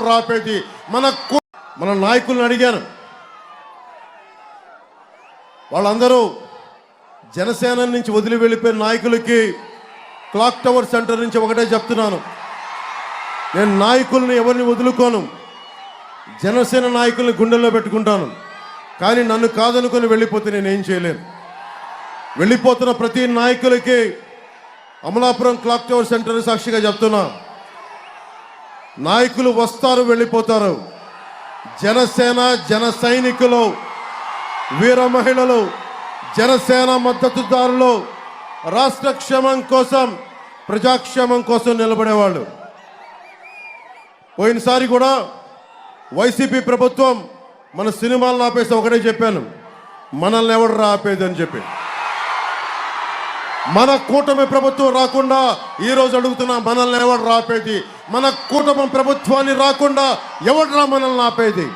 రాపేది? మన నాయకులను అడిగాను, వాళ్ళందరూ జనసేన నుంచి వదిలి వెళ్ళిపోయిన నాయకులకి క్లాక్ టవర్ సెంటర్ నుంచి ఒకటే చెప్తున్నాను, నేను నాయకుల్ని ఎవరిని వదులుకోను, జనసేన నాయకుల్ని గుండెల్లో పెట్టుకుంటాను. కానీ నన్ను కాదనుకొని వెళ్ళిపోతే నేనేం చేయలేను. వెళ్ళిపోతున్న ప్రతి నాయకులకి అమలాపురం క్లాక్ టవర్ సెంటర్ సాక్షిగా చెప్తున్నా, నాయకులు వస్తారు, వెళ్ళిపోతారు. జనసేన జన సైనికులు, వీర మహిళలు, జనసేన మద్దతుదారులు రాష్ట్ర క్షేమం కోసం, ప్రజాక్షేమం కోసం నిలబడేవాళ్ళు. పోయినసారి కూడా వైసీపీ ప్రభుత్వం మన సినిమాలను ఆపేసి ఒకటే చెప్పాను, మనల్ని ఎవడు ఆపేది అని చెప్పి. మన కూటమి ప్రభుత్వం రాకుండా ఈరోజు అడుగుతున్నా, మనల్ని ఎవడు ఆపేది? మన కూటమి ప్రభుత్వాన్ని రాకుండా ఎవడ్రా మనల్ని ఆపేది?